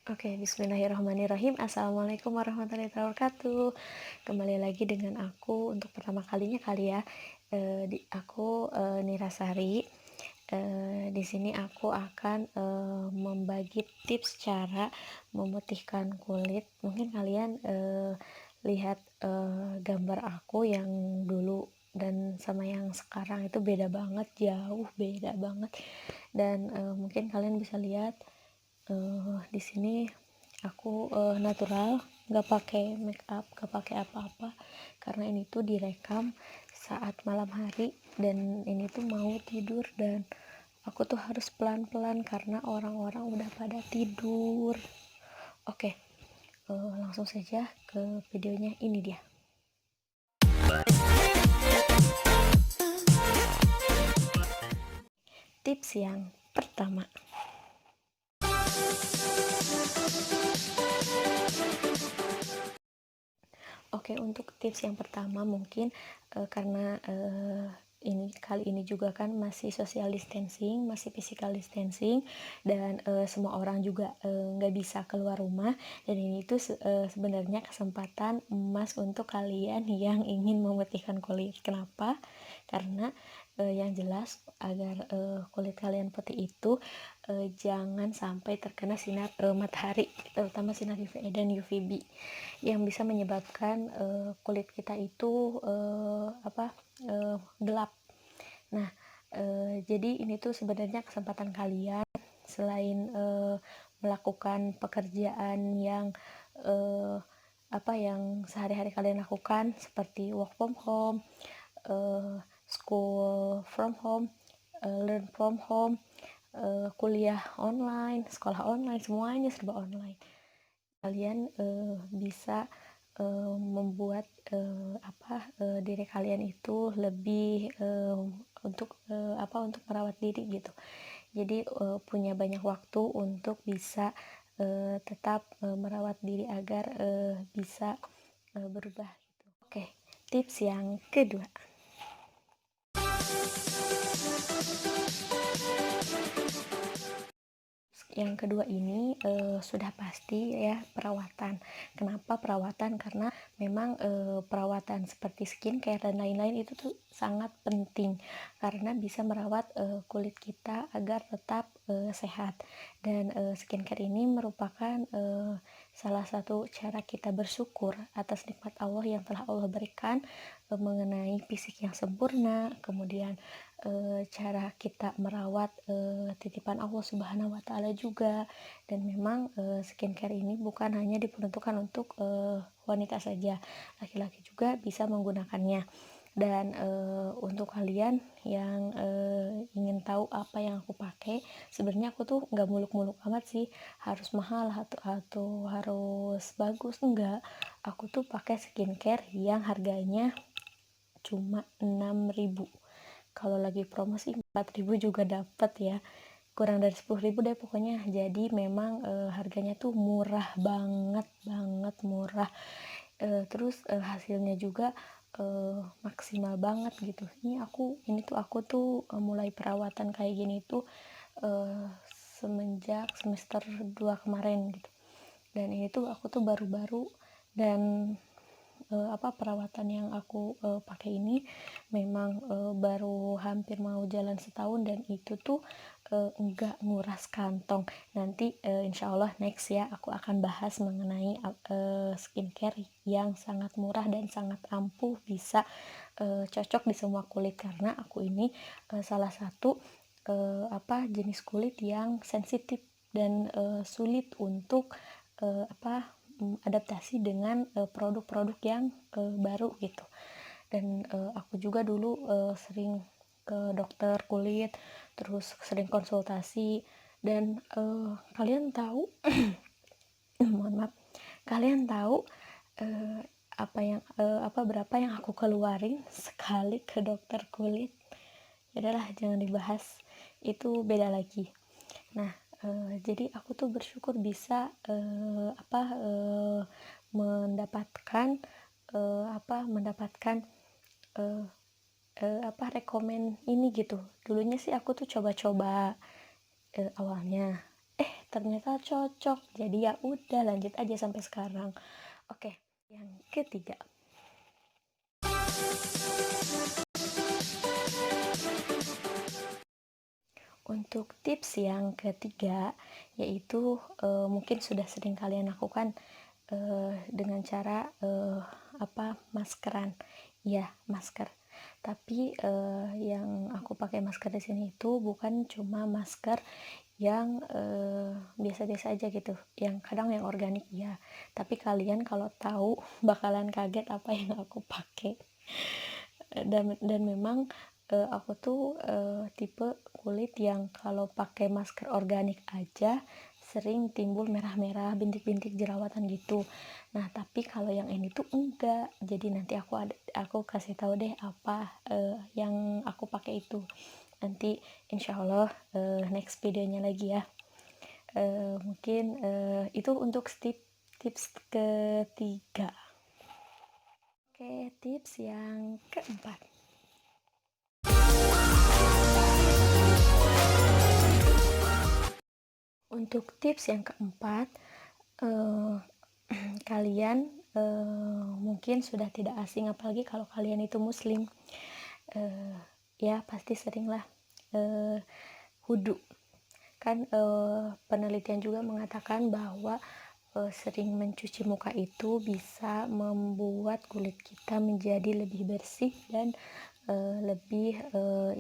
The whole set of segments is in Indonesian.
Oke, bismillahirrahmanirrahim. Assalamualaikum warahmatullahi wabarakatuh. Kembali lagi dengan aku untuk pertama kalinya kali ya. Nira Sari. Di sini aku akan membagi tips cara memutihkan kulit. Mungkin kalian lihat gambar aku yang dulu dan sama yang sekarang itu beda banget, jauh beda banget. Dan mungkin kalian bisa lihat di sini aku natural, nggak pakai make up, nggak pakai apa-apa, karena ini tuh direkam saat malam hari dan ini tuh mau tidur, dan aku tuh harus pelan-pelan karena orang-orang udah pada tidur. Oke, langsung saja ke videonya. Ini dia tips yang pertama. Oke, untuk tips yang pertama mungkin karena kali ini juga kan masih social distancing, masih physical distancing, dan semua orang juga nggak bisa keluar rumah, dan ini tuh sebenarnya kesempatan emas untuk kalian yang ingin memutihkan kulit. Kenapa? Karena yang jelas agar kulit kalian putih itu jangan sampai terkena sinar matahari, terutama sinar UVA dan UVB yang bisa menyebabkan kulit kita itu gelap. Nah, jadi ini tuh sebenarnya kesempatan kalian selain melakukan pekerjaan yang eh, yang sehari-hari kalian lakukan seperti work from home, school from home, learn from home, kuliah online, sekolah online, semuanya serba online. Kalian bisa membuat diri kalian itu lebih untuk merawat diri gitu. Jadi punya banyak waktu untuk bisa tetap merawat diri agar bisa berubah gitu. Oke, tips yang kedua. Yang kedua ini sudah pasti ya, perawatan. Kenapa perawatan? Karena memang perawatan seperti skincare dan lain-lain itu tuh sangat penting karena bisa merawat kulit kita agar tetap sehat. Dan skincare ini merupakan salah satu cara kita bersyukur atas nikmat Allah yang telah Allah berikan mengenai fisik yang sempurna, kemudian cara kita merawat titipan Allah Subhanahu wa taala juga. Dan memang skincare ini bukan hanya diperuntukkan untuk wanita saja, laki-laki juga bisa menggunakannya. Dan untuk kalian yang ingin tahu apa yang aku pakai, sebenarnya aku tuh nggak muluk-muluk amat sih harus mahal atau harus bagus, enggak. Aku tuh pakai skincare yang harganya cuma 6.000. Kalau lagi promosi 4.000 juga dapat ya, kurang dari 10.000 deh pokoknya. Jadi memang harganya tuh murah banget banget, murah. Terus hasilnya juga maksimal banget gitu. Ini tuh aku mulai perawatan kayak gini tuh uh, semenjak semester 2 kemarin gitu. Dan ini tuh aku tuh baru-baru, dan perawatan yang aku pakai ini memang baru hampir mau jalan setahun, dan itu tuh enggak nguras kantong. Nanti insya Allah next ya aku akan bahas mengenai skincare yang sangat murah dan sangat ampuh, bisa cocok di semua kulit, karena aku ini salah satu jenis kulit yang sensitif dan sulit untuk adaptasi dengan produk-produk yang baru gitu. Dan aku juga dulu sering ke dokter kulit, terus sering konsultasi. Dan kalian tahu mohon maaf, kalian tahu uh, berapa yang aku keluarin sekali ke dokter kulit? Adalah jangan dibahas, itu beda lagi. Nah, jadi aku tuh bersyukur bisa mendapatkan mendapatkan eh, rekomen ini gitu. Dulunya sih aku tuh coba-coba awalnya, ternyata cocok, jadi ya udah lanjut aja sampai sekarang. Oke, yang ketiga. Untuk tips yang ketiga, yaitu mungkin sudah sering kalian lakukan dengan cara maskeran. Ya, masker. Tapi yang aku pakai masker di sini itu bukan cuma masker yang biasa-biasa aja gitu. Yang kadang yang organik ya. Tapi kalian kalau tahu bakalan kaget apa yang aku pakai. Dan memang aku tuh tipe kulit yang kalau pakai masker organik aja sering timbul merah-merah, bintik-bintik jerawatan gitu. Nah, tapi kalau yang ini tuh enggak. Jadi nanti aku kasih tahu deh apa yang aku pakai itu. Nanti insya Allah next videonya lagi ya. Mungkin itu untuk tips ketiga. Oke, tips yang keempat. Untuk tips yang keempat, kalian mungkin sudah tidak asing, apalagi kalau kalian itu muslim. Ya pasti seringlah wudu. Kan penelitian juga mengatakan bahwa sering mencuci muka itu bisa membuat kulit kita menjadi lebih bersih dan lebih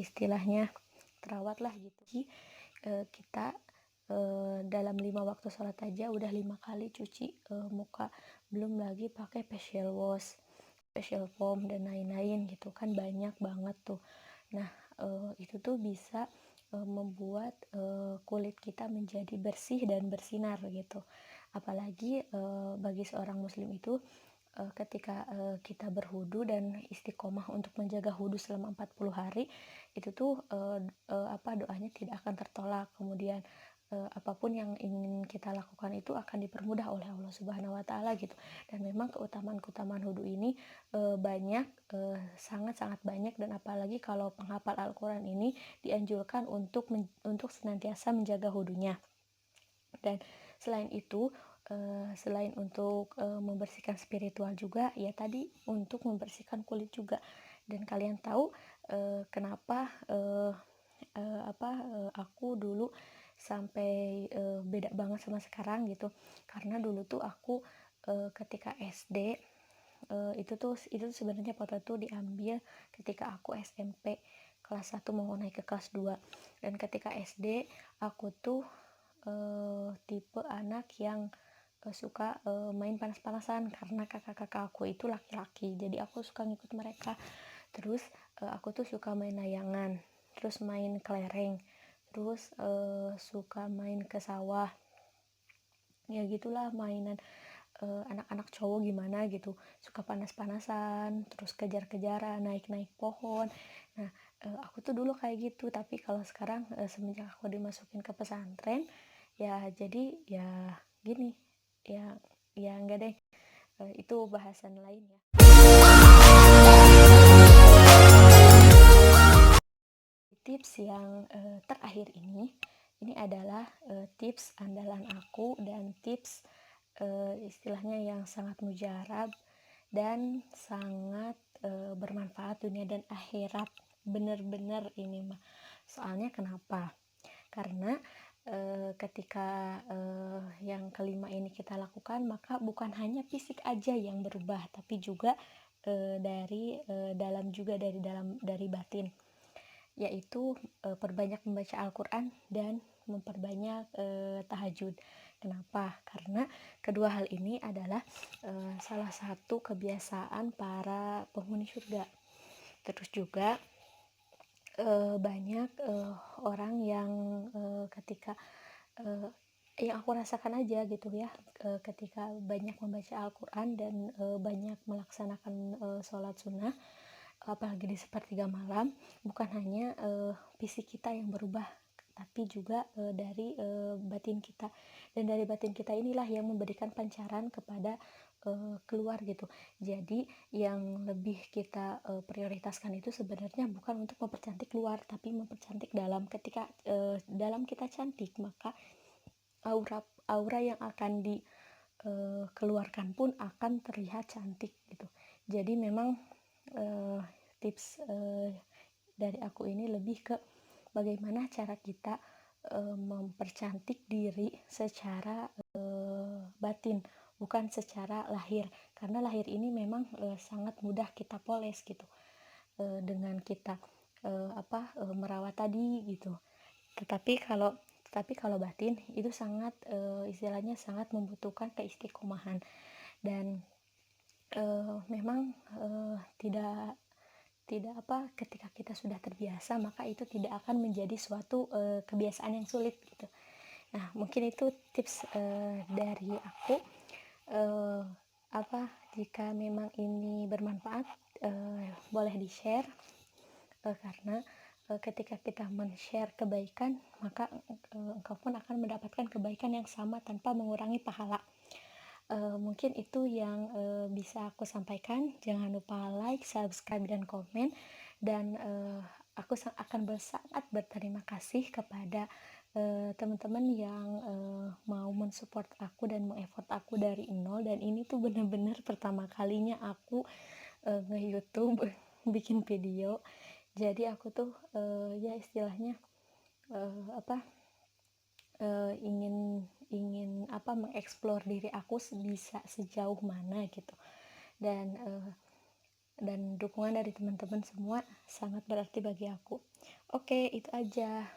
istilahnya terawat lah gitu. Jadi kita dalam 5 waktu sholat aja udah 5 kali cuci muka, belum lagi pakai facial wash, facial foam dan lain-lain gitu kan, banyak banget tuh. Nah itu tuh bisa membuat kulit kita menjadi bersih dan bersinar gitu. Apalagi bagi seorang muslim itu ketika kita berwudu dan istiqomah untuk menjaga wudu selama 40 hari itu tuh doanya tidak akan tertolak. Kemudian apapun yang ingin kita lakukan itu akan dipermudah oleh Allah Subhanahu wa taala gitu. Dan memang keutamaan wudu ini banyak, sangat-sangat banyak, dan apalagi kalau penghafal Al-Qur'an ini dianjurkan untuk senantiasa menjaga wudunya. Dan selain itu selain untuk membersihkan spiritual juga, ya tadi untuk membersihkan kulit juga. Dan kalian tahu kenapa aku dulu sampai beda banget sama sekarang gitu. Karena dulu tuh aku ketika SD itu sebenarnya foto tuh diambil ketika aku SMP kelas 1 mau naik ke kelas 2. Dan ketika SD aku tuh tipe anak yang suka main panas-panasan karena kakak-kakak aku itu laki-laki, jadi aku suka ngikut mereka. Terus aku tuh suka main layangan, terus main kelereng, terus suka main ke sawah, ya gitulah mainan anak-anak cowok gimana gitu, suka panas-panasan, terus kejar-kejaran, naik-naik pohon. Nah aku tuh dulu kayak gitu. Tapi kalau sekarang semenjak aku dimasukin ke pesantren, ya jadi ya gini, ya enggak deh, itu bahasan lain ya. Tips yang terakhir ini adalah tips andalan aku dan tips istilahnya yang sangat mujarab dan sangat bermanfaat dunia dan akhirat, bener-bener ini mah. Soalnya kenapa? Karena ketika yang kelima ini kita lakukan, maka bukan hanya fisik aja yang berubah, tapi juga dari dalam juga, dari batin, yaitu perbanyak membaca Al-Quran dan memperbanyak tahajud. Kenapa? Karena kedua hal ini adalah salah satu kebiasaan para penghuni surga. Terus juga banyak orang yang ketika yang aku rasakan aja gitu ya, ketika banyak membaca Al-Quran dan banyak melaksanakan sholat sunnah, apalagi di sepertiga malam, bukan hanya fisik kita yang berubah, tapi juga dari batin kita. Dan dari batin kita inilah yang memberikan pancaran kepada keluar gitu. Jadi yang lebih kita prioritaskan itu sebenarnya bukan untuk mempercantik luar, tapi mempercantik dalam. Ketika dalam kita cantik, maka aura aura yang akan dikeluarkan pun akan terlihat cantik gitu. Jadi memang tips dari aku ini lebih ke bagaimana cara kita mempercantik diri secara batin, bukan secara lahir. Karena lahir ini memang sangat mudah kita poles gitu, dengan kita merawat tadi gitu. Tetapi kalau batin itu sangat istilahnya sangat membutuhkan keistiqomahan, dan memang tidak tidak ketika kita sudah terbiasa maka itu tidak akan menjadi suatu kebiasaan yang sulit gitu. Nah, mungkin itu tips dari aku. eh, Jika memang ini bermanfaat, boleh di-share, karena ketika kita men-share kebaikan maka engkau pun akan mendapatkan kebaikan yang sama tanpa mengurangi pahala. Mungkin itu yang bisa aku sampaikan. Jangan lupa like, subscribe, dan komen. Dan aku akan sangat berterima kasih kepada teman-teman yang mau mensupport aku dan mengeffort aku dari nol. Dan ini tuh bener-bener pertama kalinya aku nge-YouTube bikin video. Jadi aku tuh ya istilahnya uh, ingin ingin mengeksplor diri aku bisa sejauh mana gitu. Dan dukungan dari teman-teman semua sangat berarti bagi aku. Oke, itu aja.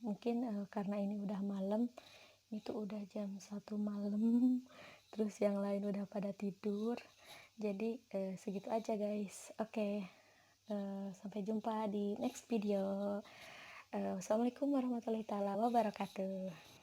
Mungkin karena ini udah malam, itu udah jam 1 malam, terus yang lain udah pada tidur, jadi segitu aja guys. Oke, sampai jumpa di next video. Wassalamualaikum warahmatullahi taala wabarakatuh.